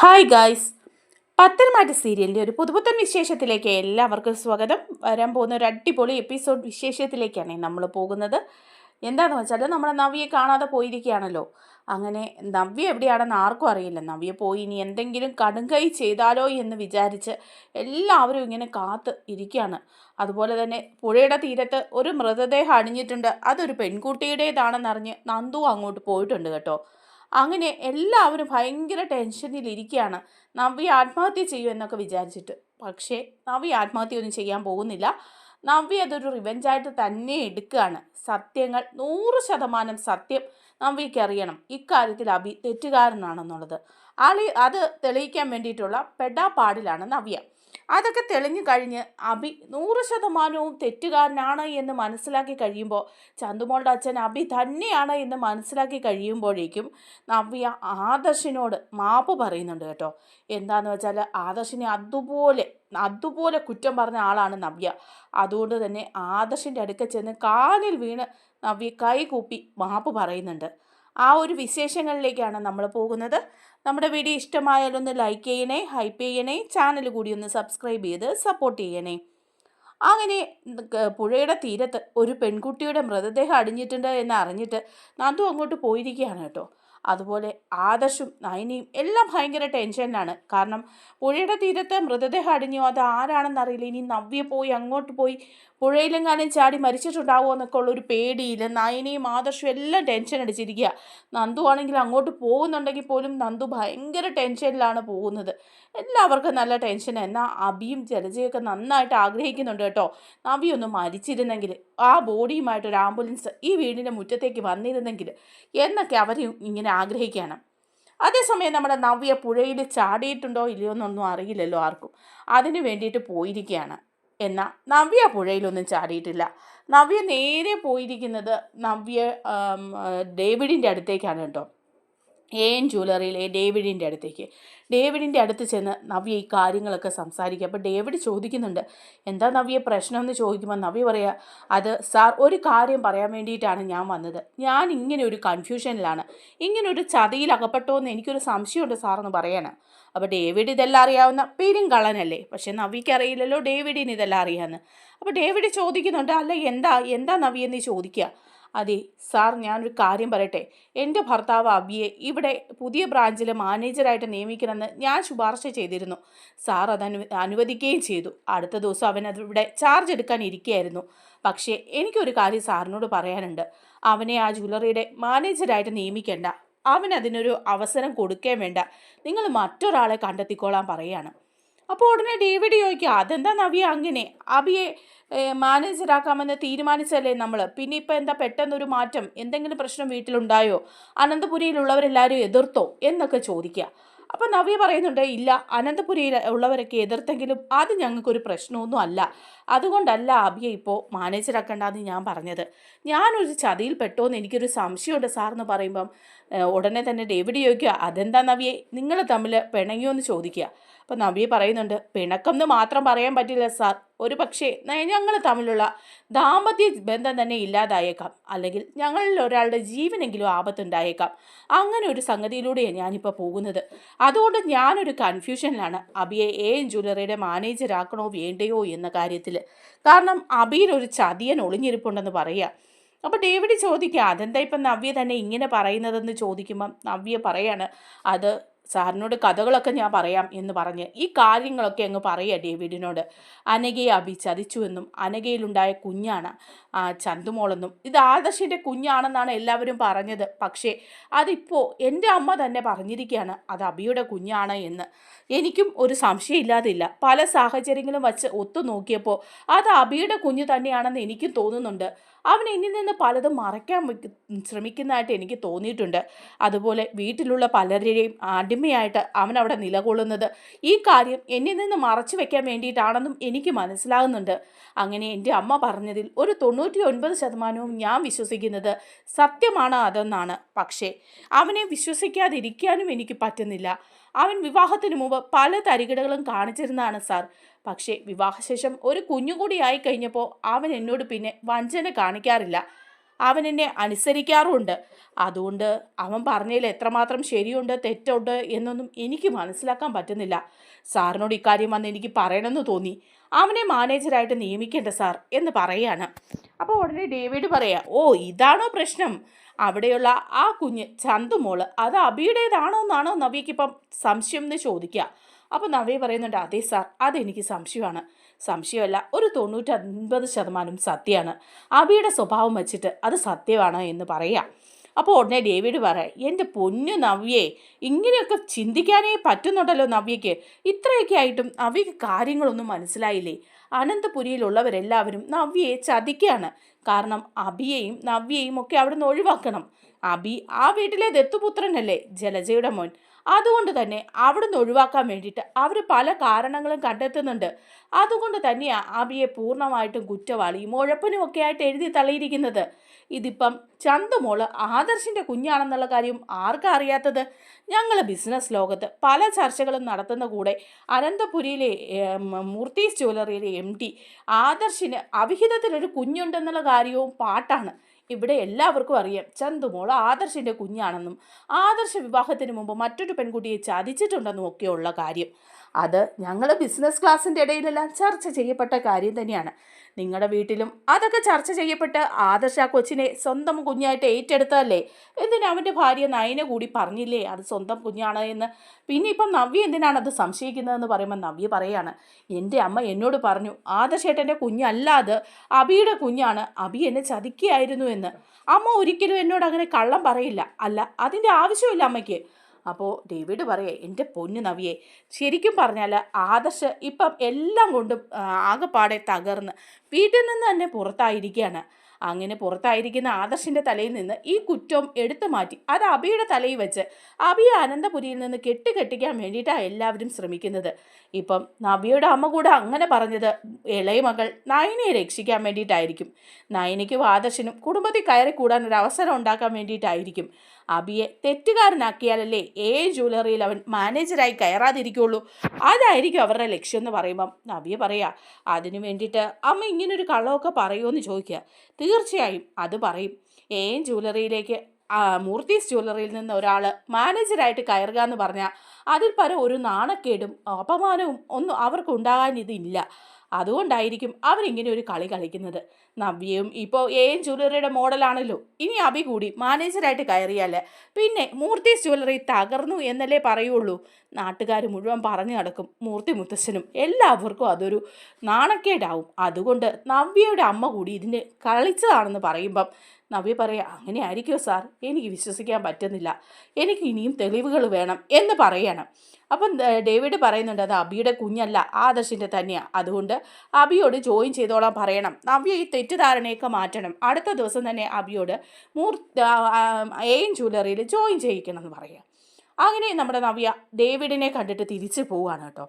Hi guys, പത്തനംമാറ്റ സീരിയലിൻ്റെ ഒരു പുതുപുത്തൻ വിശേഷത്തിലേക്ക് എല്ലാവർക്കും സ്വാഗതം. വരാൻ പോകുന്ന ഒരു അടിപൊളി എപ്പിസോഡ് വിശേഷത്തിലേക്കാണ് നമ്മൾ പോകുന്നത്. എന്താണെന്ന് വെച്ചാൽ നമ്മുടെ നവ്യയെ കാണാതെ പോയിരിക്കുകയാണല്ലോ. അങ്ങനെ നവ്യ എവിടെയാണെന്ന് ആർക്കും അറിയില്ല. നവ്യ പോയി ഇനി എന്തെങ്കിലും കടുങ്കൈ ചെയ്താലോ എന്ന് വിചാരിച്ച് എല്ലാവരും ഇങ്ങനെ കാത്ത് ഇരിക്കുകയാണ്. അതുപോലെ തന്നെ പുഴയുടെ തീരത്ത് ഒരു മൃതദേഹം അണിഞ്ഞിട്ടുണ്ട്. അതൊരു പെൺകുട്ടിയുടേതാണെന്നറിഞ്ഞ് നന്ദു അങ്ങോട്ട് പോയിട്ടുണ്ട് കേട്ടോ. അങ്ങനെ എല്ലാവരും ഭയങ്കര ടെൻഷനിലിരിക്കുകയാണ്, നവ്യ ആത്മഹത്യ ചെയ്യുമെന്നൊക്കെ വിചാരിച്ചിട്ട്. പക്ഷേ നവ്യ ആത്മഹത്യയൊന്നും ചെയ്യാൻ പോകുന്നില്ല. നവ്യ അതൊരു റിവെഞ്ചായിട്ട് തന്നെ എടുക്കുകയാണ്. സത്യങ്ങൾ 100% സത്യം നവ്യയ്ക്ക് അറിയണം. ഇക്കാര്യത്തിൽ അഭി തെറ്റുകാരനാണെന്നുള്ളത് അത് തെളിയിക്കാൻ വേണ്ടിയിട്ടുള്ള പെടാപ്പാടിലാണ് നവ്യ. അതൊക്കെ തെളിഞ്ഞു കഴിഞ്ഞ് അഭി 100% തെറ്റുകാരനാണ് എന്ന് മനസ്സിലാക്കി കഴിയുമ്പോൾ, ചന്തുമോളുടെ അച്ഛൻ അഭി തന്നെയാണ് എന്ന് മനസ്സിലാക്കി കഴിയുമ്പോഴേക്കും നവ്യ ആദർശിനോട് മാപ്പ് പറയുന്നുണ്ട് കേട്ടോ. എന്താന്ന് വെച്ചാൽ ആദർശിനെ അതുപോലെ കുറ്റം പറഞ്ഞ ആളാണ് നവ്യ. അതുകൊണ്ട് തന്നെ ആദർശിൻ്റെ അടുക്ക ചെന്ന് കാലിൽ വീണ് നവ്യ കൈകൂപ്പി മാപ്പ് പറയുന്നുണ്ട്. ആ ഒരു വിശേഷങ്ങളിലേക്കാണ് നമ്മൾ പോകുന്നത്. നമ്മുടെ വീഡിയോ ഇഷ്ടമായാലൊന്ന് ഒന്ന് ലൈക്ക് ചെയ്യണേ, ഹൈപ്പ് ചെയ്യണേ, ചാനൽ കൂടി ഒന്ന് സബ്സ്ക്രൈബ് ചെയ്ത് സപ്പോർട്ട് ചെയ്യണേ. അങ്ങനെ പുഴയുടെ തീരത്ത് ഒരു പെൺകുട്ടിയുടെ മൃതദേഹം അടിഞ്ഞിട്ടുണ്ട് എന്ന് അറിഞ്ഞിട്ട് നന്ദു അങ്ങോട്ട് പോയിരിക്കുകയാണ് കേട്ടോ. അതുപോലെ ആദർശും നയനിയും എല്ലാം ഭയങ്കര ടെൻഷനിലാണ്. കാരണം പുഴയുടെ തീരത്ത് മൃതദേഹം അടിഞ്ഞു, അത് ആരാണെന്നറിയില്ല. ഇനി നവ്യ പോയി അങ്ങോട്ട് പോയി പുഴയിലെങ്ങാനും ചാടി മരിച്ചിട്ടുണ്ടാവുമോ എന്നൊക്കെ ഉള്ളൊരു പേടിയിൽ നയനിയും ആദർശും എല്ലാം ടെൻഷൻ അടിച്ചിരിക്കുക. നന്ദു ആണെങ്കിൽ അങ്ങോട്ട് പോകുന്നുണ്ടെങ്കിൽ പോലും നന്ദു ഭയങ്കര ടെൻഷനിലാണ് പോകുന്നത്. എല്ലാവർക്കും നല്ല ടെൻഷൻ. എന്നാൽ അഭിയും ജലജയൊക്കെ നന്നായിട്ട് ആഗ്രഹിക്കുന്നുണ്ട് കേട്ടോ, നവ്യ ഒന്ന് മരിച്ചിരുന്നെങ്കിൽ, ആ ബോഡിയുമായിട്ടൊരു ആംബുലൻസ് ഈ വീടിൻ്റെ മുറ്റത്തേക്ക് വന്നിരുന്നെങ്കിൽ എന്നൊക്കെ അവർ ഇങ്ങനെ ആഗ്രഹിക്കുകയാണ്. അതേസമയം നമ്മുടെ നവ്യ പുഴയിൽ ചാടിയിട്ടുണ്ടോ ഇല്ലയോ എന്നൊന്നും അറിയില്ലല്ലോ ആർക്കും. അതിന് വേണ്ടിയിട്ട് പോയിരിക്കുകയാണ്. എന്നാൽ നവ്യ പുഴയിലൊന്നും ചാടിയിട്ടില്ല. നവ്യ നേരെ പോയിരിക്കുന്നത് ഡേവിഡിൻ്റെ അടുത്തേക്കാണ് കേട്ടോ. എൻ ജ്വല്ലറിയിലെ ഡേവിഡിൻ്റെ അടുത്തേക്ക്. ഡേവിഡിൻ്റെ അടുത്ത് ചെന്ന് നവ്യ ഈ കാര്യങ്ങളൊക്കെ സംസാരിക്കുക. അപ്പോൾ ഡേവിഡ് ചോദിക്കുന്നുണ്ട്, എന്താ നവ്യ പ്രശ്നമെന്ന് ചോദിക്കുമ്പോൾ നവ്യ പറയുക, അത് സാർ, ഒരു കാര്യം പറയാൻ വേണ്ടിയിട്ടാണ് ഞാൻ വന്നത്. ഞാൻ ഇങ്ങനെ ഒരു കൺഫ്യൂഷനിലാണ്, ഇങ്ങനെ ഒരു ചതിയിൽ അകപ്പെട്ടോ എന്ന് എനിക്കൊരു സംശയമുണ്ട് സാറെന്ന് പറയാണ്. അപ്പോൾ ഡേവിഡ് ഇതെല്ലാം അറിയാവുന്ന പെരുങ്കള്ളനല്ലേ, പക്ഷേ നവ്യയ്ക്ക് അറിയില്ലല്ലോ ഡേവിഡിന് ഇതെല്ലാം അറിയാമെന്ന്. അപ്പോൾ ഡേവിഡ് ചോദിക്കുന്നുണ്ട്, അല്ല എന്താ നവ്യ എന്ന് ചോദിക്കുക. അതെ സാർ, ഞാനൊരു കാര്യം പറയട്ടെ. എൻ്റെ ഭർത്താവ് അബിയെ ഇവിടെ പുതിയ ബ്രാഞ്ചിൽ മാനേജറായിട്ട് നിയമിക്കണമെന്ന് ഞാൻ ശുപാർശ ചെയ്തിരുന്നു. സാർ അത് അനുവദിക്കുകയും ചെയ്തു. അടുത്ത ദിവസം അവൻ ഇവിടെ ചാർജ് എടുക്കാൻ ഇരിക്കുകയായിരുന്നു. പക്ഷേ എനിക്കൊരു കാര്യം സാറിനോട് പറയാനുണ്ട്. അവനെ ആ ജ്വല്ലറിയുടെ മാനേജറായിട്ട് നിയമിക്കേണ്ട, അവനതിനൊരു അവസരം കൊടുക്കുകയും വേണ്ട. നിങ്ങൾ മറ്റൊരാളെ കണ്ടെത്തിക്കോളാൻ പറയാണ്. അപ്പോൾ ഉടനെ ഡേവിഡ് ചോദിക്കുക, അതെന്താ നവ്യ അങ്ങനെ? അബിയെ മാനേജറാക്കാമെന്ന് തീരുമാനിച്ചല്ലേ നമ്മൾ, പിന്നെ ഇപ്പം എന്താ പെട്ടെന്നൊരു മാറ്റം? എന്തെങ്കിലും പ്രശ്നം വീട്ടിലുണ്ടായോ? അനന്തപുരിയിലുള്ളവരെല്ലാവരും എതിർത്തോ എന്നൊക്കെ ചോദിക്കുക. അപ്പം നവ്യ പറയുന്നുണ്ട്, ഇല്ല, അനന്തപുരിയിൽ ഉള്ളവരൊക്കെ എതിർത്തെങ്കിലും അത് ഞങ്ങൾക്കൊരു പ്രശ്നമൊന്നും അല്ല. അതുകൊണ്ടല്ല അബിയെ ഇപ്പോൾ മാനേജറാക്കേണ്ടെന്ന് ഞാൻ പറഞ്ഞത്. ഞാനൊരു ചതിയിൽ പെട്ടോന്ന് എനിക്കൊരു സംശയമുണ്ട് സാറെന്ന് പറയുമ്പം ഉടനെ തന്നെ ഡേവിഡ് ചോദിക്കുക, അതെന്താ നവ്യെ, നിങ്ങൾ തമ്മിൽ പിണങ്ങിയോ എന്ന് ചോദിക്കുക. അപ്പം നവ്യ പറയുന്നുണ്ട്, പിണക്കം എന്ന് മാത്രം പറയാൻ പറ്റില്ല സാർ, ഒരു പക്ഷേ ഞങ്ങൾ തമ്മിലുള്ള ദാമ്പത്യ ബന്ധം തന്നെ ഇല്ലാതായേക്കാം, അല്ലെങ്കിൽ ഞങ്ങളിൽ ഒരാളുടെ ജീവനെങ്കിലും ആപത്തുണ്ടായേക്കാം. അങ്ങനെ ഒരു സംഗതിയിലൂടെയാണ് ഞാനിപ്പോൾ പോകുന്നത്. അതുകൊണ്ട് ഞാനൊരു കൺഫ്യൂഷനിലാണ്, അബിയെ എൻ ജ്വല്ലറിയുടെ മാനേജറാക്കണോ വേണ്ടയോ എന്ന കാര്യത്തിൽ. കാരണം അബിയിലൊരു ചതിയൻ ഒളിഞ്ഞിരിപ്പുണ്ടെന്ന് പറയുക. അപ്പോൾ ഡേവിഡ് ചോദിക്കുക, അതെന്താ ഇപ്പം നവ്യ തന്നെ ഇങ്ങനെ പറയുന്നതെന്ന് ചോദിക്കുമ്പം നവ്യ പറയാണ്, അത് സാറിനോട് കഥകളൊക്കെ ഞാൻ പറയാം എന്ന് പറഞ്ഞ് ഈ കാര്യങ്ങളൊക്കെ അങ്ങ് പറയുക ഡേവിഡിനോട്. അനഘയെ അഭി ചതിച്ചുവെന്നും അനഘയിലുണ്ടായ കുഞ്ഞാണ് ചന്തുമോളെന്നും ഇത് ആദർശിൻ്റെ കുഞ്ഞാണെന്നാണ് എല്ലാവരും പറഞ്ഞത്. പക്ഷേ അതിപ്പോൾ എൻ്റെ അമ്മ തന്നെ പറഞ്ഞിരിക്കുകയാണ് അത് അഭിയുടെ കുഞ്ഞാണ് എന്ന്. എനിക്കും ഒരു സംശയമില്ലാതില്ല. പല സാഹചര്യങ്ങളും വച്ച് ഒത്തു നോക്കിയപ്പോൾ അത് അഭിയുടെ കുഞ്ഞ് തന്നെയാണെന്ന് എനിക്കും തോന്നുന്നുണ്ട്. അവൻ എന്നിൽ നിന്ന് പലതും മറയ്ക്കാൻ ശ്രമിക്കുന്നതായിട്ട് എനിക്ക് തോന്നിയിട്ടുണ്ട്. അതുപോലെ വീട്ടിലുള്ള പലരെയും അടിമയായിട്ട് അവൻ അവിടെ നിലകൊള്ളുന്നത് ഈ കാര്യം എന്നിൽ നിന്ന് മറച്ചു വെക്കാൻ വേണ്ടിയിട്ടാണെന്നും എനിക്ക് മനസ്സിലാകുന്നുണ്ട്. അങ്ങനെ എൻ്റെ അമ്മ പറഞ്ഞതിൽ ഒരു 99% ഞാൻ വിശ്വസിക്കുന്നത് സത്യമാണ് അതെന്നാണ്. പക്ഷേ അവനെ വിശ്വസിക്കാതിരിക്കാനും എനിക്ക് പറ്റുന്നില്ല. അവൻ വിവാഹത്തിന് മുമ്പ് പല തരികിടകളും കാണിച്ചിരുന്നതാണ് സാർ. പക്ഷേ വിവാഹശേഷം ഒരു കുഞ്ഞുകൂടി ആയി കഴിഞ്ഞപ്പോൾ അവൻ എന്നോട് പിന്നെ വഞ്ചന കാണിക്കാറില്ല. അവൻ എന്നെ അനുസരിക്കാറുമുണ്ട്. അതുകൊണ്ട് അവൻ പറഞ്ഞതിൽ എത്രമാത്രം ശരിയുണ്ട് തെറ്റുണ്ട് എന്നൊന്നും എനിക്ക് മനസ്സിലാക്കാൻ പറ്റുന്നില്ല. സാറിനോട് ഇക്കാര്യം വന്ന് എനിക്ക് പറയണമെന്ന് തോന്നി. അവനെ മാനേജരായിട്ട് നിയമിക്കേണ്ട സാർ എന്ന് പറയാണ്. അപ്പോൾ ഉടനെ ഡേവിഡ് പറയാ, ഓ ഇതാണോ പ്രശ്നം? അവിടെയുള്ള ആ കുഞ്ഞ് ചന്തുമോള് അത് അബിയുടേതാണോ എന്നാണോ നവ്യക്കിപ്പം സംശയം എന്ന് ചോദിക്കുക. അപ്പോൾ നവ്യ പറയുന്നുണ്ട്, അതെ സാർ, അതെനിക്ക് സംശയമാണ്. സംശയമല്ല, ഒരു 99% സത്യമാണ്. അബിയുടെ സ്വഭാവം വെച്ചിട്ട് അത് സത്യമാണ് എന്ന് പറയാം. അപ്പോൾ ഉടനെ ഡേവിഡ് പറയാം, എൻ്റെ പൊന്നു നവ്യേ, ഇങ്ങനെയൊക്കെ ചിന്തിക്കാനേ പറ്റുന്നുണ്ടല്ലോ നവ്യയ്ക്ക്. ഇത്രയൊക്കെ ആയിട്ടും നവ്യയ്ക്ക് കാര്യങ്ങളൊന്നും മനസ്സിലായില്ലേ? അനന്തപുരിയിലുള്ളവരെല്ലാവരും നവ്യയെ ചതിക്കുകയാണ്. കാരണം അബിയെയും നവ്യയും ഒക്കെ അവിടെ നിന്ന് ഒഴിവാക്കണം. അബി ആ വീട്ടിലെ ദത്തുപുത്രനല്ലേ, ജലജയുടെ മോൻ. അതുകൊണ്ട് തന്നെ അവിടുന്ന് ഒഴിവാക്കാൻ വേണ്ടിയിട്ട് അവർ പല കാരണങ്ങളും കണ്ടെത്തുന്നുണ്ട്. അതുകൊണ്ട് തന്നെയാണ് അബിയെ പൂർണ്ണമായിട്ടും കുറ്റവാളിയും ഉഴപ്പനും ഒക്കെ ആയിട്ട് എഴുതി തള്ളിയിരിക്കുന്നത്. ഇതിപ്പം ചന്തുമോള് ആദർശിൻ്റെ കുഞ്ഞാണെന്നുള്ള കാര്യം ആർക്കാ അറിയാത്തത്? ഞങ്ങൾ ബിസിനസ് ലോകത്ത് പല ചർച്ചകളും നടത്തുന്ന കൂടെ അനന്തപുരിയിലെ മൂർത്തീസ് ജ്വല്ലറിയിലെ MD ആദർശിന് അവിഹിതത്തിലൊരു കുഞ്ഞുണ്ടെന്നുള്ള കാര്യവും പാട്ടാണ്. ഇവിടെ എല്ലാവർക്കും അറിയാം ചന്തുമോൾ ആദർശിൻ്റെ കുഞ്ഞാണെന്നും ആദർശ വിവാഹത്തിന് മുമ്പ് മറ്റൊരു പെൺകുട്ടിയെ ചതിച്ചിട്ടുണ്ടെന്നും ഒക്കെയുള്ള കാര്യം. അത് ഞങ്ങൾ ബിസിനസ് ക്ലാസ്സിൻ്റെ ഇടയിലെല്ലാം ചർച്ച ചെയ്യപ്പെട്ട കാര്യം തന്നെയാണ്. നിങ്ങളുടെ വീട്ടിലും അതൊക്കെ ചർച്ച ചെയ്യപ്പെട്ട് ആദർശ ആ കൊച്ചിനെ സ്വന്തം കുഞ്ഞായിട്ട് ഏറ്റെടുത്തതല്ലേ? എന്തിനാ അവൻ്റെ ഭാര്യ നയന കൂടി പറഞ്ഞില്ലേ അത് സ്വന്തം കുഞ്ഞാണ് എന്ന്? പിന്നെ ഇപ്പം നവ്യ എന്തിനാണ് അത് സംശയിക്കുന്നതെന്ന് പറയുമ്പോൾ നവ്യ പറയാണ്, എൻ്റെ അമ്മ എന്നോട് പറഞ്ഞു ആദർശേട്ടൻ്റെ കുഞ്ഞല്ല അത്, അബിയുടെ കുഞ്ഞാണ്, അബി എന്നെ ചതിക്കുകയായിരുന്നു എന്ന്. അമ്മ ഒരിക്കലും എന്നോട് അങ്ങനെ കള്ളം പറയില്ല. അല്ല, അതിൻ്റെ ആവശ്യമില്ല അമ്മയ്ക്ക്. അപ്പോൾ ഡേവിഡ് പറയേ, എൻ്റെ പൊന്നു നവിയെ, ശരിക്കും പറഞ്ഞാൽ ആദർശ് ഇപ്പം എല്ലാം കൊണ്ടും ആകെപ്പാടെ തകർന്ന് വീട്ടിൽ നിന്ന് തന്നെ പുറത്തായിരിക്കുകയാണ്. അങ്ങനെ പുറത്തായിരിക്കുന്ന ആദർശിൻ്റെ തലയിൽ നിന്ന് ഈ കുറ്റം എടുത്തു മാറ്റി അത് അബിയുടെ തലയിൽ വെച്ച് അബിയെ അനന്തപുരിയിൽ നിന്ന് കെട്ടിക്കാൻ വേണ്ടിയിട്ടാണ് എല്ലാവരും ശ്രമിക്കുന്നത്. ഇപ്പം നബിയുടെ അമ്മ കൂടെ അങ്ങനെ പറഞ്ഞത് ഇളയ മകൾ നയനയെ രക്ഷിക്കാൻ വേണ്ടിയിട്ടായിരിക്കും. നയനയ്ക്കും ആദർശിനും കുടുംബത്തിൽ കയറി കൂടാൻ ഒരു അവസരം ഉണ്ടാക്കാൻ വേണ്ടിയിട്ടായിരിക്കും. അബിയെ തെറ്റുകാരനാക്കിയാലല്ലേ ജ്വല്ലറിയിൽ അവൻ മാനേജരായി കയറാതിരിക്കുള്ളൂ. അതായിരിക്കും അവരുടെ ലക്ഷ്യം എന്ന് പറയുമ്പം നബിയെ പറയാ, അതിനു വേണ്ടിയിട്ട് അമ്മ ഇങ്ങനൊരു കള്ളമൊക്കെ പറയുമോ എന്ന് ചോദിക്കുക. തീർച്ചയായും അത് പറയും. ജ്വല്ലറിയിലേക്ക് മൂർത്തീസ് ജ്വല്ലറിയിൽ നിന്ന് ഒരാൾ മാനേജരായിട്ട് കയറുക എന്ന് പറഞ്ഞാൽ അതിൽ പരം ഒരു നാണക്കേടും അപമാനവും ഒന്നും അവർക്കുണ്ടാകാൻ ഇതില്ല. അതുകൊണ്ടായിരിക്കും അവരിങ്ങനെ ഒരു കളി കളിക്കുന്നത്. നവ്യയും ഇപ്പോൾ ജ്വല്ലറിയുടെ മോഡലാണല്ലോ. ഇനി അബി കൂടി മാനേജറായിട്ട് കയറിയാൽ പിന്നെ മൂർത്തീസ് ജ്വല്ലറി തകർന്നു എന്നല്ലേ പറയുള്ളൂ. നാട്ടുകാർ മുഴുവൻ പറഞ്ഞു നടക്കും. മൂർത്തി മുത്തശ്ശനും എല്ലാവർക്കും അതൊരു നാണക്കേടാവും. അതുകൊണ്ട് നവ്യയുടെ അമ്മ കൂടി ഇതിന് കളിച്ചതാണെന്ന് പറയുമ്പം നവ്യ പറയാം, അങ്ങനെ ആയിരിക്കുമോ സാർ? എനിക്ക് വിശ്വസിക്കാൻ പറ്റുന്നില്ല, എനിക്ക് ഇനിയും തെളിവുകൾ വേണം എന്ന് പറയണം. അപ്പം ഡേവിഡ് പറയുന്നുണ്ട്, അത് അബിയുടെ കുഞ്ഞല്ല, ആദർശിൻ്റെ തന്നെയാണ്. അതുകൊണ്ട് അബിയോട് ജോയിൻ ചെയ്തോളാൻ പറയണം. നവ്യ ഈ തെറ്റിദ്ധാരണയൊക്കെ മാറ്റണം. അടുത്ത ദിവസം തന്നെ അബിയോട് ജ്വല്ലറിയിൽ ജോയിൻ ചെയ്യിക്കണം എന്ന് പറയാം. അങ്ങനെ നമ്മുടെ നവ്യ ഡേവിഡിനെ കണ്ടിട്ട് തിരിച്ച് പോവുകയാണ് കേട്ടോ.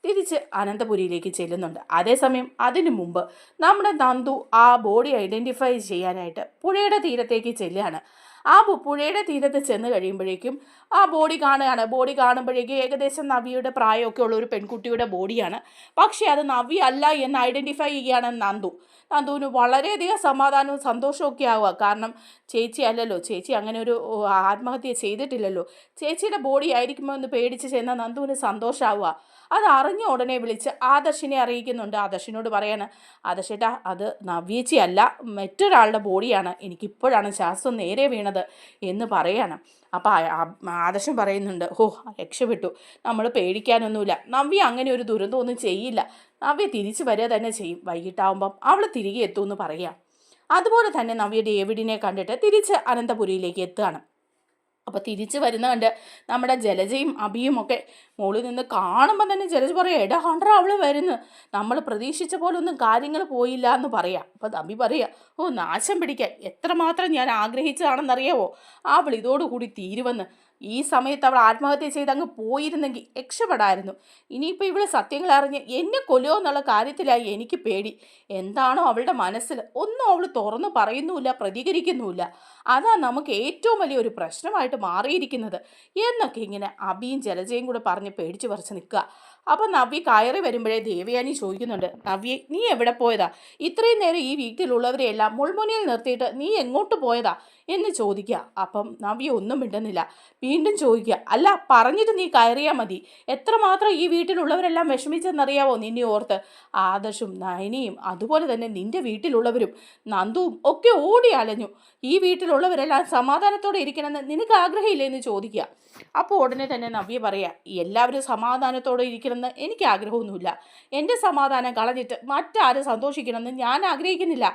തിരിച്ച് അനന്തപുരിയിലേക്ക് ചെല്ലുന്നുണ്ട്. അതേസമയം അതിനു മുമ്പ് നമ്മുടെ നന്ദു ആ ബോഡി ഐഡൻറ്റിഫൈ ചെയ്യാനായിട്ട് പുഴയുടെ തീരത്തേക്ക് ചെല്ലുകയാണ്. ആ പുഴയുടെ തീരത്ത് ചെന്ന് കഴിയുമ്പോഴേക്കും ആ ബോഡി കാണുകയാണ്. ബോഡി കാണുമ്പോഴേക്കും ഏകദേശം നവിയുടെ പ്രായമൊക്കെ ഉള്ള ഒരു പെൺകുട്ടിയുടെ ബോഡിയാണ്. പക്ഷേ അത് നവി അല്ല എന്ന് ഐഡൻറ്റിഫൈ ചെയ്യുകയാണ് നന്ദുവിന് വളരെയധികം സമാധാനവും സന്തോഷമൊക്കെ ആവുക. കാരണം ചേച്ചി അല്ലല്ലോ, ചേച്ചി അങ്ങനെ ഒരു ആത്മഹത്യ ചെയ്തിട്ടില്ലല്ലോ. ചേച്ചിയുടെ ബോഡി ആയിരിക്കുമോ എന്ന് പേടിച്ച് ചെന്ന നന്ദുവിന് സന്തോഷമാവുക. അത് അറിഞ്ഞ ഉടനെ വിളിച്ച് ആദർശിനെ അറിയിക്കുന്നുണ്ട്. ആദർശിനോട് പറയാണ്, ആദർശേട്ടാ അത് നവ്യേച്ചി അല്ല, മറ്റൊരാളുടെ ബോഡിയാണ്, എനിക്കിപ്പോഴാണ് ശ്വാസം നേരെ വീണത് എന്ന് പറയാണ്. അപ്പോൾ ആദർശം പറയുന്നുണ്ട്, രക്ഷപ്പെട്ടു, നമ്മൾ പേടിക്കാനൊന്നുമില്ല, നവ്യ അങ്ങനെ ഒരു ദുരന്തമൊന്നും ചെയ്യില്ല, നവ്യ തിരിച്ചു വരിക തന്നെ ചെയ്യും, വൈകിട്ടാവുമ്പം അവൾ തിരികെ എത്തുമെന്ന് പറയാം. അതുപോലെ തന്നെ നവ്യ ഡേവിഡിനെ കണ്ടിട്ട് തിരിച്ച് അനന്തപുരിയിലേക്ക് എത്തുകയാണ്. അപ്പോൾ തിരിച്ച് വരുന്ന കണ്ട് നമ്മുടെ ജലജയും അബിയും ഒക്കെ മുകളിൽ നിന്ന് കാണുമ്പോൾ തന്നെ ജലജ പറയാം, എടാ കണ്ടാ അവൾ വരുന്നു, നമ്മൾ പ്രതീക്ഷിച്ച പോലെ ഒന്നും കാര്യങ്ങൾ പോയില്ല എന്ന് പറയാം. അപ്പോൾ അബി പറയാം, നാശം പിടിക്കാൻ എത്രമാത്രം ഞാൻ ആഗ്രഹിച്ചതാണെന്നറിയാവോ, അവൾ ഇതോടുകൂടി തീരുവെന്ന്. ഈ സമയത്ത് അവൾ ആത്മഹത്യ ചെയ്ത് അങ്ങ് പോയിരുന്നെങ്കിൽ രക്ഷപ്പെടായിരുന്നു. ഇനിയിപ്പോൾ ഇവൾ സത്യങ്ങൾ അറിഞ്ഞ് എന്നെ കൊല്ലുമോ എന്നുള്ള കാര്യത്തിലായി എനിക്ക് പേടി. എന്താണോ അവളുടെ മനസ്സിൽ ഒന്നും അവൾ തുറന്നു പറയുന്നുമില്ല, പ്രതികരിക്കുന്നുമില്ല. അതാ നമുക്ക് ഏറ്റവും വലിയൊരു പ്രശ്നമായിട്ട് മാറിയിരിക്കുന്നത് എന്നൊക്കെ ഇങ്ങനെ അബിയും ജലജയും കൂടെ പറഞ്ഞ് പേടിച്ച് പറിച്ച് നിൽക്കുക. അപ്പം നവ്യ കയറി വരുമ്പോഴേ ദേവയാനി ചോദിക്കുന്നുണ്ട്, നവ്യെ നീ എവിടെ പോയതാ? ഇത്രയും നേരം ഈ വീട്ടിലുള്ളവരെയെല്ലാം മുൾമുനയിൽ നിർത്തിയിട്ട് നീ എങ്ങോട്ട് പോയതാ എന്ന് ചോദിക്കുക. അപ്പം നവ്യ ഒന്നും മിണ്ടുന്നില്ല. വീണ്ടും ചോദിക്കുക, അല്ല പറഞ്ഞിട്ട് നീ കയറിയാൽ മതി. എത്രമാത്രം ഈ വീട്ടിലുള്ളവരെല്ലാം വിഷമിച്ചെന്നറിയാവോ നിന്നെ ഓർത്ത്? ആദർശും നയനിയും അതുപോലെ തന്നെ നിന്റെ വീട്ടിലുള്ളവരും നന്ദുവും ഒക്കെ ഓടി അലഞ്ഞു. ഈ വീട്ടിലുള്ളവരെല്ലാം സമാധാനത്തോടെ ഇരിക്കണമെന്ന് നിനക്ക് ആഗ്രഹമില്ലേ എന്ന് ചോദിക്കുക. അപ്പോൾ ഉടനെ തന്നെ നവ്യ പറയാ, എല്ലാവരും സമാധാനത്തോടെ ഇരിക്കണമെന്ന് എനിക്ക് ആഗ്രഹമൊന്നുമില്ല. എൻ്റെ സമാധാനം കളഞ്ഞിട്ട് മറ്റാരും സന്തോഷിക്കണമെന്ന് ഞാൻ ആഗ്രഹിക്കുന്നില്ല.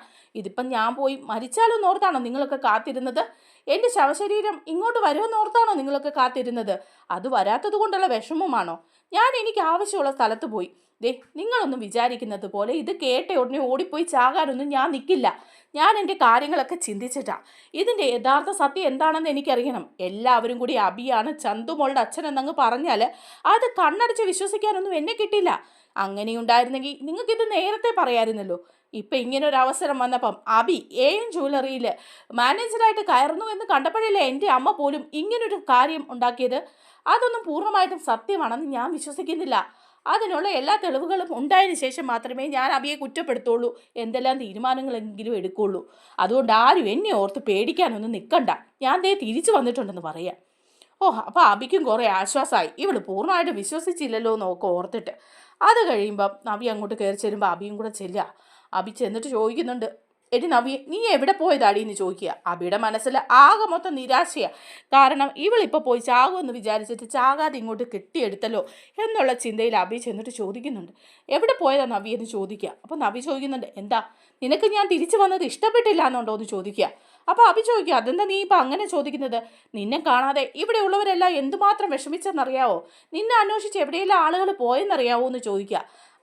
ഇതിപ്പം ഞാൻ പോയി മരിച്ചാലും ഓർത്താണോ നിങ്ങളൊക്കെ കാത്തിരുന്നത്? എൻ്റെ ശവശരീരം ഇങ്ങോട്ട് വരുമെന്ന് ഓർത്താണോ നിങ്ങളൊക്കെ കാത്തിരുന്നത്? അത് വരാത്തത് കൊണ്ടുള്ള വിഷമമാണോ? ഞാൻ എനിക്ക് ആവശ്യമുള്ള സ്ഥലത്ത് പോയി. ദേ, നിങ്ങളൊന്നും വിചാരിക്കുന്നത് പോലെ ഇത് കേട്ട ഉടനെ ഓടിപ്പോയി ചാകാനൊന്നും ഞാൻ നിൽക്കില്ല. ഞാൻ എൻ്റെ കാര്യങ്ങളൊക്കെ ചിന്തിച്ചിട്ടാ. ഇതിൻ്റെ യഥാർത്ഥ സത്യം എന്താണെന്ന് എനിക്കറിയണം. എല്ലാവരും കൂടി അബിയാണ് ചന്തുമോളുടെ അച്ഛനെന്നങ്ങ് പറഞ്ഞാൽ അത് കണ്ണടച്ച് വിശ്വസിക്കാനൊന്നും എന്നെ കിട്ടില്ല. അങ്ങനെയുണ്ടായിരുന്നെങ്കിൽ നിങ്ങൾക്കിത് നേരത്തെ പറയാമായിരുന്നല്ലോ. ഇപ്പം ഇങ്ങനൊരു അവസരം വന്നപ്പം അബി എയും ജ്വല്ലറിയിൽ മാനേജറായിട്ട് കയറുന്നു എന്ന് കണ്ടപ്പോഴല്ലേ എൻ്റെ അമ്മ പോലും ഇങ്ങനൊരു കാര്യം ഉണ്ടാക്കിയത്. അതൊന്നും പൂർണ്ണമായിട്ടും സത്യമാണെന്ന് ഞാൻ വിശ്വസിക്കുന്നില്ല. അതിനുള്ള എല്ലാ തെളിവുകളും ഉണ്ടായതിനു ശേഷം മാത്രമേ ഞാൻ അബിയെ കുറ്റപ്പെടുത്തുള്ളൂ, എന്തെല്ലാം തീരുമാനങ്ങളെങ്കിലും എടുക്കുള്ളൂ. അതുകൊണ്ട് ആരും എന്നെ ഓർത്ത് പേടിക്കാനൊന്നും നിൽക്കണ്ട. ഞാൻ ദേ തിരിച്ചു വന്നിട്ടുണ്ടെന്ന് പറയാം. അപ്പോൾ അബിക്കും കുറേ ആശ്വാസമായി. ഇവൾ പൂർണ്ണമായിട്ട് വിശ്വസിച്ചില്ലല്ലോ എന്നൊക്കെ ഓർത്തിട്ട്. അത് കഴിയുമ്പം നവ്യ അങ്ങോട്ട് കയറി ചെല്ലുമ്പോൾ അബിയും കൂടെ ചെല്ലുക. അബി ചെന്നിട്ട് ചോദിക്കുന്നുണ്ട്, എടി നവ്യ നീ എവിടെ പോയതാടി എന്ന് ചോദിക്കുക. അബിയുടെ മനസ്സിൽ ആകെ മൊത്തം നിരാശയാണ്. കാരണം ഇവളിപ്പോൾ പോയി ചാകുമെന്ന് വിചാരിച്ചിട്ട് ചാകാതെ ഇങ്ങോട്ട് കെട്ടിയെടുത്തല്ലോ എന്നുള്ള ചിന്തയിൽ അബി ചെന്നിട്ട് ചോദിക്കുന്നുണ്ട്, എവിടെ പോയതാ നവ്യ എന്ന് ചോദിക്കുക. അപ്പോൾ നവ്യ ചോദിക്കുന്നുണ്ട്, എന്താ നിനക്ക് ഞാൻ തിരിച്ചു വന്നത് ഇഷ്ടപ്പെട്ടില്ല എന്നുണ്ടോ എന്ന് ചോദിക്കുക. അപ്പോൾ അബി ചോദിക്കുക, അതെന്താ നീ ഇപ്പം അങ്ങനെ ചോദിക്കുന്നത്? നിന്നെ കാണാതെ ഇവിടെ ഉള്ളവരെല്ലാം എന്തുമാത്രം വിഷമിച്ചെന്നറിയാവോ? നിന്നെ അന്വേഷിച്ച് എവിടെയെല്ലാം ആളുകൾ പോയെന്നറിയാവോ എന്ന് ചോദിക്കുക.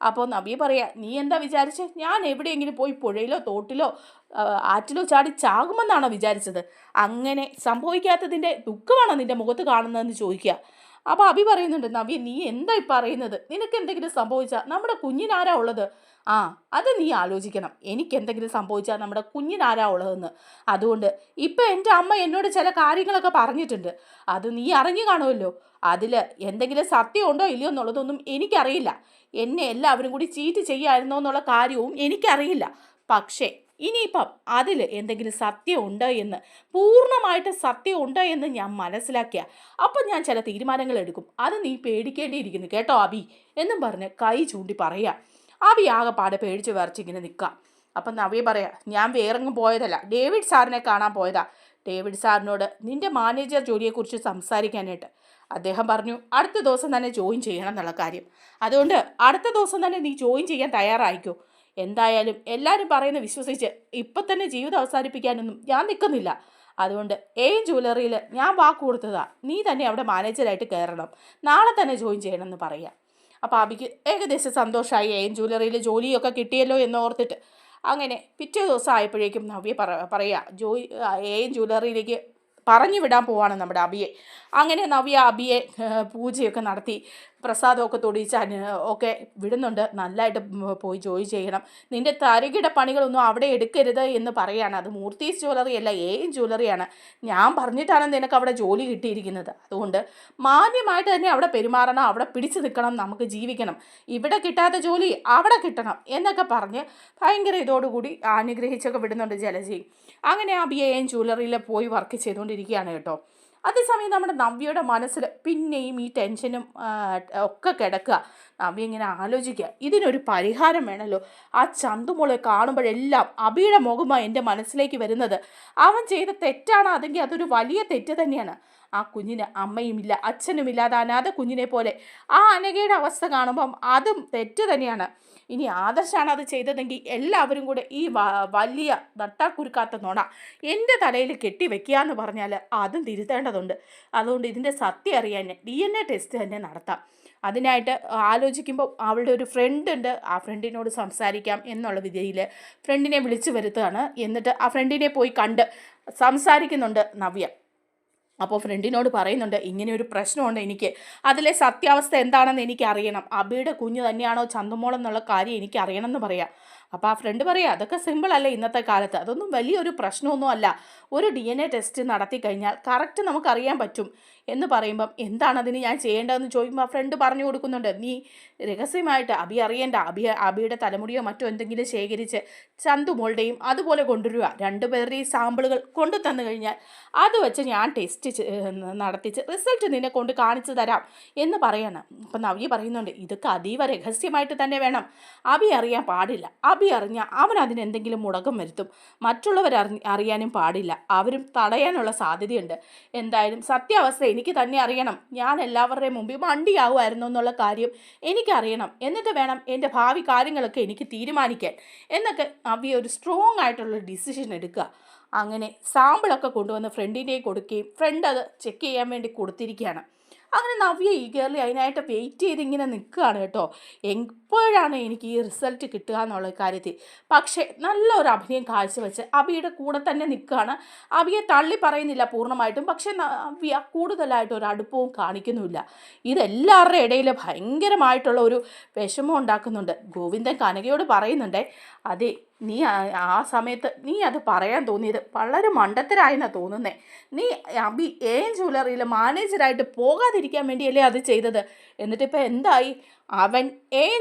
അപ്പോൾ നബി പറയാ, നീ എന്താ വിചാരിച്ചേ? ഞാൻ എവിടെയെങ്കിലും പോയി പുഴയിലോ തോട്ടിലോ ആറ്റിലോ ചാടി ചാകുമെന്നാണോ വിചാരിച്ചത്? അങ്ങനെ സംഭവിക്കാത്തതിൻ്റെ ദുഃഖമാണോ നിൻ്റെ മുഖത്ത് കാണുന്നതെന്ന് ചോദിക്കുക. അപ്പോൾ അബി പറയുന്നുണ്ട്, നബി നീ എന്താ ഈ പറയുന്നത്? നിനക്ക് എന്തെങ്കിലും സംഭവിച്ചാൽ നമ്മുടെ കുഞ്ഞിനാരാ ഉള്ളത്? അത് നീ ആലോചിക്കണം. എനിക്കെന്തെങ്കിലും സംഭവിച്ചാൽ നമ്മുടെ കുഞ്ഞിനാരാ ഉള്ളതെന്ന്. അതുകൊണ്ട് ഇപ്പം എൻ്റെ അമ്മ എന്നോട് ചില കാര്യങ്ങളൊക്കെ പറഞ്ഞിട്ടുണ്ട്. അത് നീ അറിഞ്ഞു കാണുമല്ലോ. അതിൽ എന്തെങ്കിലും സത്യമുണ്ടോ ഇല്ലയോ എന്നുള്ളതൊന്നും എനിക്കറിയില്ല. എന്നെ എല്ലാവരും കൂടി ചീറ്റ് ചെയ്യായിരുന്നോ എന്നുള്ള കാര്യവും എനിക്കറിയില്ല. പക്ഷേ ഇനിയിപ്പം അതിൽ എന്തെങ്കിലും സത്യമുണ്ടോ എന്ന്, പൂർണ്ണമായിട്ട് സത്യമുണ്ടോ എന്ന് ഞാൻ മനസ്സിലാക്കിയ അപ്പം ഞാൻ ചില തീരുമാനങ്ങൾ എടുക്കും. അത് നീ പേടിക്കേണ്ടിയിരിക്കുന്നു കേട്ടോ അബി എന്നും പറഞ്ഞ് കൈ ചൂണ്ടി പറയുക. അബി ആകെപ്പാടെ പേടിച്ച് വിറച്ചിങ്ങനെ നിൽക്കാം. അപ്പം നവ്യ പറയാ, ഞാൻ വേറെങ്ങും പോയതല്ല, ഡേവിഡ് സാറിനെ കാണാൻ പോയതാ. ഡേവിഡ് സാറിനോട് നിൻ്റെ മാനേജർ ജോലിയെക്കുറിച്ച് സംസാരിക്കാനായിട്ട് അദ്ദേഹം പറഞ്ഞു അടുത്ത ദിവസം തന്നെ ജോയിൻ ചെയ്യണം എന്നുള്ള കാര്യം. അതുകൊണ്ട് അടുത്ത ദിവസം തന്നെ നീ ജോയിൻ ചെയ്യാൻ തയ്യാറായിക്കോ. എന്തായാലും എല്ലാവരും പറയുന്ന വിശ്വസിച്ച് ഇപ്പം തന്നെ ജീവിതം അവസാനിപ്പിക്കാനൊന്നും ഞാൻ നിൽക്കുന്നില്ല. അതുകൊണ്ട് ജ്വല്ലറിയിൽ ഞാൻ വാക്ക് കൊടുത്തതാ, നീ തന്നെ അവിടെ മാനേജറായിട്ട് കയറണം, നാളെ തന്നെ ജോയിൻ ചെയ്യണം എന്ന് പറയാം. അപ്പോൾ അബിക്ക് ഏകദേശം സന്തോഷമായി, ജ്വല്ലറിയിൽ ജോലിയൊക്കെ കിട്ടിയല്ലോ എന്നോർത്തിട്ട്. അങ്ങനെ പിറ്റേ ദിവസം ആയപ്പോഴേക്കും നവ്യ പറയാ, ജ്വല്ലറിയിലേക്ക് പറഞ്ഞു വിടാൻ പോവാണ് നമ്മുടെ അബിയെ. അങ്ങനെ നവ്യ അബിയെ പൂജയൊക്കെ നടത്തി പ്രസാദമൊക്കെ തൊടിച്ച് ഒക്കെ വിടുന്നുണ്ട്. നല്ലതായിട്ട് പോയി ജോലി ചെയ്യണം, നിൻ്റെ തരികിട പണികളൊന്നും അവിടെ എടുക്കരുത് എന്ന് പറയാണ്. അത് മൂർത്തീസ് ജ്വല്ലറി അല്ല, ജ്വല്ലറിയാണ്. ഞാൻ പറഞ്ഞിട്ടാണ് നിനക്ക് അവിടെ ജോലി കിട്ടിയിരിക്കുന്നത്. അതുകൊണ്ട് മാന്യമായിട്ട് തന്നെ അവിടെ പെരുമാറണം, അവിടെ പിടിച്ചു നിൽക്കണം, നമുക്ക് ജീവിക്കണം. ഇവിടെ കിട്ടാത്ത ജോലി അവിടെ കിട്ടണം എന്നൊക്കെ പറഞ്ഞ് ഭയങ്കര ഇതോടുകൂടി അനുഗ്രഹിച്ചൊക്കെ വിടുന്നുണ്ട് ജലജയും. അങ്ങനെ അബിയെ ജ്വല്ലറിയിൽ പോയി വർക്ക് ചെയ്തുകൊണ്ടിരിക്കുകയാണ് കേട്ടോ. അതേസമയം നമ്മുടെ നവ്യയുടെ മനസ്സിൽ പിന്നെയും ഈ ടെൻഷനും ഒക്കെ കിടക്കുക. നവ്യ ഇങ്ങനെ ആലോചിക്കുക, ഇതിനൊരു പരിഹാരം വേണമല്ലോ. ആ ചന്തുമോളെ കാണുമ്പോഴെല്ലാം അബിയുടെ മുഖമാണ് എൻ്റെ മനസ്സിലേക്ക് വരുന്നത്. അവൻ ചെയ്ത തെറ്റാണ്, അതെങ്കിൽ അതൊരു വലിയ തെറ്റ് തന്നെയാണ്. ആ കുഞ്ഞിന് അമ്മയുമില്ല അച്ഛനുമില്ലാതെ അനാഥ കുഞ്ഞിനെ പോലെ ആ അനഘയുടെ അവസ്ഥ കാണുമ്പം അതും തെറ്റ് തന്നെയാണ്. ഇനി ആദർശാണ് അത് ചെയ്തതെങ്കിൽ എല്ലാവരും കൂടെ ഈ വലിയ നട്ടാക്കുരുക്കാത്ത നുണ എൻ്റെ തലയിൽ കെട്ടി വെക്കുക എന്ന് പറഞ്ഞാൽ അതും തിരുത്തേണ്ടതുണ്ട്. അതുകൊണ്ട് ഇതിൻ്റെ സത്യം അറിയാൻ DNA ടെസ്റ്റ് തന്നെ നടത്താം. അതിനായിട്ട് ആലോചിക്കുമ്പോൾ അവളുടെ ഒരു ഫ്രണ്ട് ഉണ്ട്, ആ ഫ്രണ്ടിനോട് സംസാരിക്കാം എന്നുള്ള വിധയിൽ ഫ്രണ്ടിനെ വിളിച്ചു വരുത്തുകയാണ്. എന്നിട്ട് ആ ഫ്രണ്ടിനെ പോയി കണ്ട് സംസാരിക്കുന്നുണ്ട് നവ്യ. അപ്പോൾ ഫ്രണ്ടിനോട് പറയുന്നുണ്ട്, ഇങ്ങനെ ഒരു പ്രശ്നമുണ്ട് എനിക്ക്, അതിലെ സത്യാവസ്ഥ എന്താണെന്ന് എനിക്ക് അറിയണം, അബിയുടെ കുഞ്ഞ് തന്നെയാണോ ചന്തുമോൾ എന്നുള്ള കാര്യം എനിക്ക് അറിയണം എന്ന് പറയാം. അപ്പോൾ ആ ഫ്രണ്ട് പറയുക അതൊക്കെ സിമ്പിൾ അല്ലേ ഇന്നത്തെ കാലത്ത്, അതൊന്നും വലിയൊരു പ്രശ്നമൊന്നും അല്ല, ഒരു DNA ടെസ്റ്റ് നടത്തി കഴിഞ്ഞാൽ കറക്റ്റ് നമുക്കറിയാൻ പറ്റും എന്ന് പറയുമ്പം എന്താണ് അതിന് ഞാൻ ചെയ്യേണ്ടതെന്ന് ചോദിക്കുമ്പോൾ ആ ഫ്രണ്ട് പറഞ്ഞു കൊടുക്കുന്നുണ്ട്, നീ രഹസ്യമായിട്ട് അബി അറിയേണ്ട, അബിയുടെ തലമുടിയോ മറ്റോ എന്തെങ്കിലും ശേഖരിച്ച് ചന്തുമോളുടെയും അതുപോലെ കൊണ്ടുവരിക, രണ്ടുപേരുടെയും സാമ്പിളുകൾ കൊണ്ടു തന്നു കഴിഞ്ഞാൽ അത് വെച്ച് ഞാൻ ടെസ്റ്റ് നടത്തിച്ച് റിസൾട്ട് നിന്നെ കൊണ്ട് കാണിച്ചു തരാം എന്ന് പറയണം. അപ്പം നവ്യ പറയുന്നുണ്ട് ഇതൊക്കെ അതീവ രഹസ്യമായിട്ട് തന്നെ വേണം, അബി അറിയാൻ പാടില്ല, അബി അറിഞ്ഞാൽ അവൻ അതിനെന്തെങ്കിലും മുടക്കം വരുത്തും, മറ്റുള്ളവർ അറിയാനും പാടില്ല, അവരും തടയാനുള്ള സാധ്യതയുണ്ട്. എന്തായാലും സത്യാവസ്ഥ എനിക്ക് തന്നെ അറിയണം, ഞാൻ എല്ലാവരുടെയും മുമ്പിൽ മണ്ടിയാവുമായിരുന്നു എന്നുള്ള കാര്യം എനിക്കറിയണം, എന്നിട്ട് വേണം എൻ്റെ ഭാവി കാര്യങ്ങളൊക്കെ എനിക്ക് തീരുമാനിക്കാൻ എന്നൊക്കെ നവ്യ ഒരു സ്ട്രോങ് ആയിട്ടുള്ള ഡിസിഷൻ എടുക്കുക. അങ്ങനെ സാമ്പിളൊക്കെ കൊണ്ടുവന്ന് ഫ്രണ്ടിൻ്റെ കൊടുക്കുകയും ഫ്രണ്ട് അത് ചെക്ക് ചെയ്യാൻ വേണ്ടി കൊടുത്തിരിക്കുകയാണ്. അങ്ങനെ നവ്യ ഈഗർലി അതിനായിട്ട് വെയിറ്റ് ചെയ്ത് ഇങ്ങനെ നിൽക്കുകയാണ് കേട്ടോ, എപ്പോഴാണ് എനിക്ക് ഈ റിസൾട്ട് കിട്ടുക എന്നുള്ള കാര്യത്തിൽ. പക്ഷേ നല്ലൊരു അഭിനയം കാഴ്ചവെച്ച് അബിയുടെ കൂടെ തന്നെ നിൽക്കുകയാണ്. അബിയെ തള്ളി പറയുന്നില്ല പൂർണ്ണമായിട്ടും, പക്ഷേ നവ്യ കൂടുതലായിട്ട് ഒരു അടുപ്പവും കാണിക്കുന്നുമില്ല. ഇതെല്ലാവരുടെ ഇടയിൽ ഭയങ്കരമായിട്ടുള്ള ഒരു വിഷമം ഉണ്ടാക്കുന്നുണ്ട്. ഗോവിന്ദൻ കനകയോട് പറയുന്നുണ്ടേ, അതെ നീ ആ സമയത്ത് നീ അത് പറയാൻ തോന്നിയത് വളരെ മണ്ടത്തരായെന്നാണ് തോന്നുന്നേ, നീ അബി ജ്വല്ലറിയിൽ മാനേജറായിട്ട് പോകാതിരിക്കാൻ വേണ്ടിയല്ലേ അത് ചെയ്തത്, എന്നിട്ടിപ്പോൾ എന്തായി, അവൻ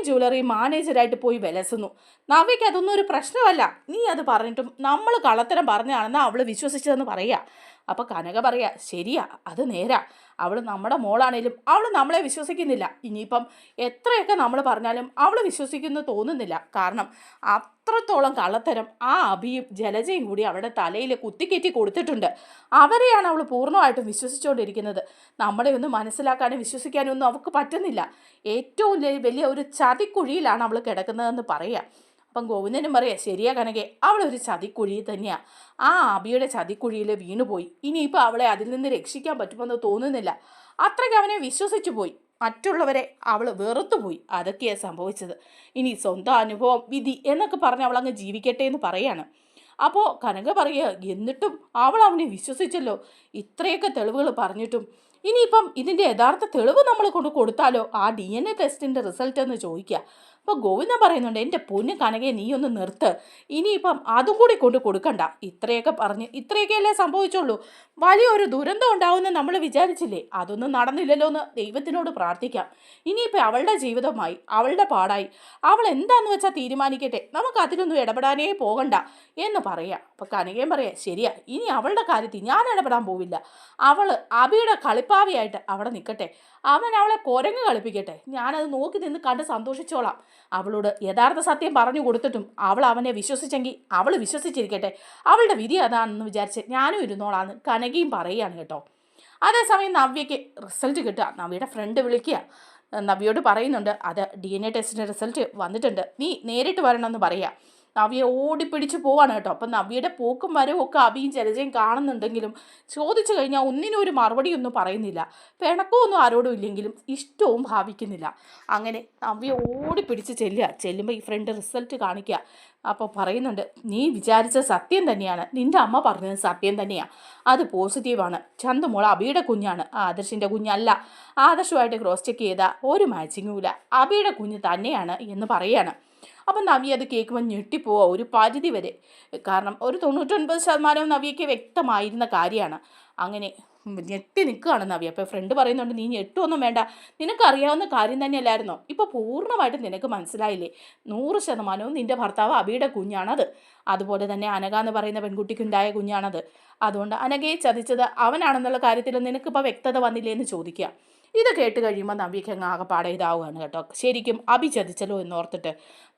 ജ്വല്ലറി മാനേജറായിട്ട് പോയി വിലസുന്നു, നവ്യയ്ക്ക് അതൊന്നും ഒരു പ്രശ്നമല്ല, നീ അത് പറഞ്ഞിട്ടും നമ്മൾ കള്ളത്തരം പറഞ്ഞാണെന്നാണ് അവൾ വിശ്വസിച്ചതെന്ന് പറയുക. അപ്പോൾ കനക പറയാ ശരിയാ, അത് നേരാ, അവൾ നമ്മുടെ മോളാണേലും അവൾ നമ്മളെ വിശ്വസിക്കുന്നില്ല, ഇനിയിപ്പം എത്രയൊക്കെ നമ്മൾ പറഞ്ഞാലും അവൾ വിശ്വസിക്കുന്നു തോന്നുന്നില്ല, കാരണം അത്രത്തോളം കള്ളത്തരം ആ അഭിയും ജലജയും കൂടി അവളുടെ തലയിൽ കുത്തിക്കയറ്റി കൊടുത്തിട്ടുണ്ട്, അവരെയാണ് അവൾ പൂർണ്ണമായിട്ടും വിശ്വസിച്ചുകൊണ്ടിരിക്കുന്നത്, നമ്മളെ ഒന്ന് മനസ്സിലാക്കാനും വിശ്വസിക്കാനും ഒന്നും അവൾക്ക് പറ്റുന്നില്ല, ഏറ്റവും വലിയ ഒരു ചതിക്കുഴിയിലാണ് അവൾ കിടക്കുന്നതെന്ന് പറയാം. അപ്പം ഗോവിന്ദനും പറയാം ശരിയാ കനകെ, അവളൊരു ചതിക്കുഴി തന്നെയാണ്, ആ അബിയുടെ ചതിക്കുഴിയിൽ വീണുപോയി, ഇനിയിപ്പോൾ അവളെ അതിൽ നിന്ന് രക്ഷിക്കാൻ പറ്റുമെന്ന് തോന്നുന്നില്ല, അത്രയ്ക്ക് അവനെ വിശ്വസിച്ചു പോയി, മറ്റുള്ളവരെ അവൾ വെറുത്തുപോയി, അതൊക്കെയാണ് സംഭവിച്ചത്, ഇനി സ്വന്തം അനുഭവം വിധി എന്നൊക്കെ പറഞ്ഞ് അവളങ്ങ് ജീവിക്കട്ടെ എന്ന് പറയാണ്. അപ്പോൾ കനക പറയുക എന്നിട്ടും അവൾ അവനെ വിശ്വസിച്ചല്ലോ, ഇത്രയൊക്കെ തെളിവുകൾ പറഞ്ഞിട്ടും, ഇനിയിപ്പം ഇതിൻ്റെ യഥാർത്ഥ തെളിവ് നമ്മൾ കൊണ്ട് കൊടുത്താലോ ആ DNA ടെസ്റ്റിൻ്റെ റിസൾട്ട് എന്ന് ചോദിക്കുക. അപ്പോൾ ഗോവിന്ദൻ പറയുന്നുണ്ട് എൻ്റെ പൊന്ന് കനകയെ നീ ഒന്ന് നിർത്ത്, ഇനിയിപ്പം അതും കൂടി കൊണ്ട് കൊടുക്കണ്ട, ഇത്രയൊക്കെ പറഞ്ഞ് ഇത്രയൊക്കെയല്ലേ സംഭവിച്ചുള്ളൂ, വലിയൊരു ദുരന്തം ഉണ്ടാവുമെന്ന് നമ്മൾ വിചാരിച്ചില്ലേ, അതൊന്നും നടന്നില്ലല്ലോ എന്ന് ദൈവത്തിനോട് പ്രാർത്ഥിക്കാം, ഇനിയിപ്പോൾ അവളുടെ ജീവിതമായി അവളുടെ പാടായി, അവൾ എന്താന്ന് വെച്ചാൽ തീരുമാനിക്കട്ടെ, നമുക്ക് അതിലൊന്നും ഇടപെടാനേ പോകണ്ട എന്ന് പറയാം. അപ്പോൾ കനകയും പറയാം ശരിയാ, ഇനി അവളുടെ കാര്യത്തിൽ ഞാൻ ഇടപെടാൻ പോവില്ല, അവൾ അബിയുടെ കളിപ്പാവിയായിട്ട് അവിടെ നിൽക്കട്ടെ, അവൻ അവളെ കുരങ്ങ് കളിപ്പിക്കട്ടെ, ഞാനത് നോക്കി നിന്ന് കണ്ട് സന്തോഷിച്ചോളാം, അവളോട് യഥാർത്ഥ സത്യം പറഞ്ഞു കൊടുത്തിട്ടും അവൾ അവനെ വിശ്വസിച്ചെങ്കിൽ അവൾ വിശ്വസിച്ചിരിക്കട്ടെ, അവളുടെ വിധി അതാണെന്ന് വിചാരിച്ച് ഞാനും ഇരുന്നോളാന്ന് കനകയും പറയുകയാണ് കേട്ടോ. അതേസമയം നവ്യയ്ക്ക് റിസൾട്ട് കിട്ടുക, നവ്യയുടെ ഫ്രണ്ട് വിളിക്കുക, നവ്യയോട് പറയുന്നുണ്ട് അത് DNA ടെസ്റ്റിൻ്റെ റിസൾട്ട് വന്നിട്ടുണ്ട്, നീ നേരിട്ട് വരണമെന്ന് പറയുക. നവ്യ ഓടിപ്പിടിച്ച് പോവാണ് കേട്ടോ. അപ്പം നവ്യയുടെ പോക്കും വരവും ഒക്കെ അബിയും ജലജയും കാണുന്നുണ്ടെങ്കിലും ചോദിച്ചു കഴിഞ്ഞാൽ ഒന്നിനും ഒരു മറുപടിയൊന്നും പറയുന്നില്ല, പിണക്കമൊന്നും ആരോടും ഇല്ലെങ്കിലും ഇഷ്ടവും ഭാവിക്കുന്നില്ല. അങ്ങനെ നവ്യ ഓടിപ്പിടിച്ച് ചെല്ലുമ്പോൾ ഈ ഫ്രണ്ട് റിസൾട്ട് കാണിക്കുക. അപ്പോൾ പറയുന്നുണ്ട് നീ വിചാരിച്ച സത്യം തന്നെയാണ്, നിൻ്റെ അമ്മ പറഞ്ഞത് സത്യം തന്നെയാണ്, അത് പോസിറ്റീവാണ്, ചന്തുമോൾ അബിയുടെ കുഞ്ഞാണ്, ആദർശിൻ്റെ കുഞ്ഞല്ല, ആദർശമായിട്ട് ക്രോസ് ചെക്ക് ചെയ്താൽ ഒരു മാച്ചിങ്ങും ഇല്ല, അബിയുടെ കുഞ്ഞ് തന്നെയാണ് എന്ന് പറയാണ്. അപ്പം നവ്യ അത് കേൾക്കുമ്പോൾ ഞെട്ടിപ്പോവുക ഒരു പരിധി വരെ, കാരണം ഒരു 99% നവ്യയ്ക്ക് വ്യക്തമായിരുന്ന കാര്യമാണ്. അങ്ങനെ ഞെട്ടി നിൽക്കുകയാണ് നവ്യ. അപ്പോൾ ഫ്രണ്ട് പറയുന്നുണ്ട് നീ ഞെട്ടൊന്നും വേണ്ട, നിനക്കറിയാവുന്ന കാര്യം തന്നെയല്ലായിരുന്നോ, ഇപ്പോൾ പൂർണ്ണമായിട്ടും നിനക്ക് മനസ്സിലായില്ലേ, 100% നിൻ്റെ ഭർത്താവ് അബിയുടെ കുഞ്ഞാണത്, അതുപോലെ തന്നെ അനഘ എന്ന് പറയുന്ന പെൺകുട്ടിക്കുണ്ടായ കുഞ്ഞാണത്, അതുകൊണ്ട് അനഘയെ ചതിച്ചത് അവനാണെന്നുള്ള കാര്യത്തിൽ നിനക്കിപ്പോൾ വ്യക്തത വന്നില്ലേ എന്ന് ചോദിക്കുക. ഇത് കേട്ട് കഴിയുമ്പോൾ നവ്യയ്ക്ക് അങ്ങ് ആകെപ്പാടെ ഇതാവുകയാണ് കേട്ടോ, ശരിക്കും അബി ചതിച്ചല്ലോ എന്നോർത്തിട്ട്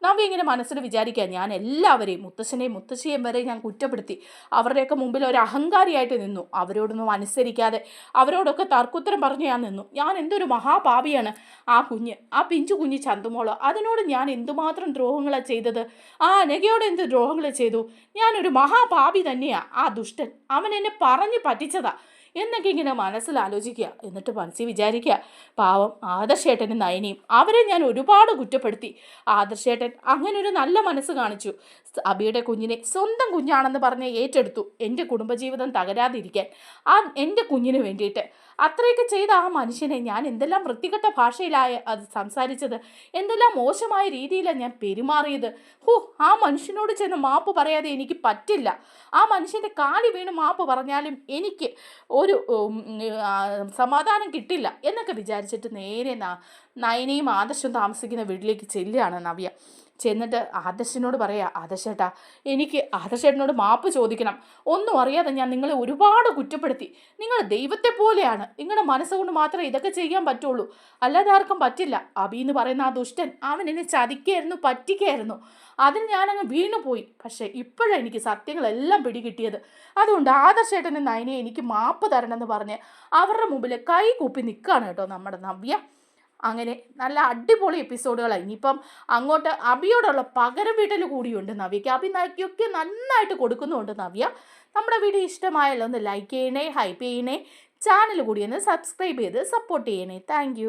നവ്യ ഇങ്ങനെ മനസ്സിൽ വിചാരിക്കുക ഞാൻ എല്ലാവരെയും മുത്തശ്ശനെയും മുത്തശ്ശിയെയും വരെ ഞാൻ കുറ്റപ്പെടുത്തി, അവരുടെയൊക്കെ മുമ്പിൽ ഒരു അഹങ്കാരിയായിട്ട് നിന്നു, അവരോടൊന്നും അനുസരിക്കാതെ അവരോടൊക്കെ തർക്കുത്തരം പറഞ്ഞ് ഞാൻ നിന്നു, ഞാൻ എന്തൊരു മഹാപാപിയാണ്, ആ പിഞ്ചു കുഞ്ഞ് ചന്തുമോള് അതിനോട് ഞാൻ എന്തുമാത്രം ദ്രോഹങ്ങളാണ് ചെയ്തത്, ആ അനഘയോട് എന്ത് ദ്രോഹങ്ങൾ ചെയ്തു, ഞാനൊരു മഹാപാപി തന്നെയാണ്, ആ ദുഷ്ടൻ അവൻ എന്നെ പറഞ്ഞ് പറ്റിച്ചതാ എന്നൊക്കെ ഇങ്ങനെ മനസ്സിലാലോചിക്കുക. എന്നിട്ട് മനസ്സിൽ വിചാരിക്കുക പാവം ആദർശേട്ടനും നയനിയും, അവരെ ഞാൻ ഒരുപാട് കുറ്റപ്പെടുത്തി, ആദർശേട്ടൻ അങ്ങനെ ഒരു നല്ല മനസ്സ് കാണിച്ചു, അബിയുടെ കുഞ്ഞിനെ സ്വന്തം കുഞ്ഞാണെന്ന് പറഞ്ഞ് ഏറ്റെടുത്തു, എൻ്റെ കുടുംബജീവിതം തകരാതിരിക്കാൻ എൻ്റെ കുഞ്ഞിന് വേണ്ടിയിട്ട് അത്രയൊക്കെ ചെയ്ത ആ മനുഷ്യനെ ഞാൻ എന്തെല്ലാം വൃത്തികെട്ട ഭാഷയിലായ അത് സംസാരിച്ചത്, എന്തെല്ലാം മോശമായ രീതിയിലാണ് ഞാൻ പെരുമാറിയത്. ആ മനുഷ്യനോട് ചെന്ന് മാപ്പ് പറയാതെ എനിക്ക് പറ്റില്ല. ആ മനുഷ്യൻ്റെ കാലി വീണ് മാപ്പ് പറഞ്ഞാലും എനിക്ക് ഒരു സമാധാനം കിട്ടില്ല എന്നൊക്കെ വിചാരിച്ചിട്ട് നേരെ നയനയും ആദർശം താമസിക്കുന്ന വീട്ടിലേക്ക് ചെല്ലുകയാണ് നവ്യ. ചെന്നിട്ട് ആദർശനോട് പറയാ, ആദർശേട്ടാ, എനിക്ക് ആദർശേട്ടനോട് മാപ്പ് ചോദിക്കണം. ഒന്നും അറിയാതെ ഞാൻ നിങ്ങളെ ഒരുപാട് കുറ്റപ്പെടുത്തി. നിങ്ങൾ ദൈവത്തെ പോലെയാണ്. നിങ്ങളുടെ മനസ്സുകൊണ്ട് മാത്രമേ ഇതൊക്കെ ചെയ്യാൻ പറ്റുള്ളൂ, അല്ലാതെ ആർക്കും പറ്റില്ല. അബി എന്ന് പറയുന്ന ആ ദുഷ്ടൻ, അവൻ എന്നെ ചതിക്കായിരുന്നു, പറ്റിക്കായിരുന്നു. അതിന് ഞാനങ്ങ് വീണുപോയി. പക്ഷേ ഇപ്പോഴാണ് എനിക്ക് സത്യങ്ങളെല്ലാം പിടികിട്ടിയത്. അതുകൊണ്ട് ആദർശേട്ടനും നയനെ എനിക്ക് മാപ്പ് തരണമെന്ന് പറഞ്ഞ് അവരുടെ മുമ്പിൽ കൈ കൂപ്പി നിൽക്കുകയാണ് കേട്ടോ നമ്മുടെ നവ്യ. അങ്ങനെ നല്ല അടിപൊളി എപ്പിസോഡുകളാണ്. ഇനിയിപ്പം അങ്ങോട്ട് അബിയോടുള്ള പകരം വീട്ടൽ കൂടിയുണ്ട് നവ്യയ്ക്ക്. അബി നയ്ക്കൊക്കെ നന്നായിട്ട് കൊടുക്കുന്നുണ്ട് നവ്യ. നമ്മുടെ വീഡിയോ ഇഷ്ടമായല്ലോ ഒന്ന് ലൈക്ക് ചെയ്യണേ, ഹൈപ്പ് ചെയ്യണേ, ചാനൽ കൂടി ഒന്ന് സബ്സ്ക്രൈബ് ചെയ്ത് സപ്പോർട്ട് ചെയ്യണേ. താങ്ക്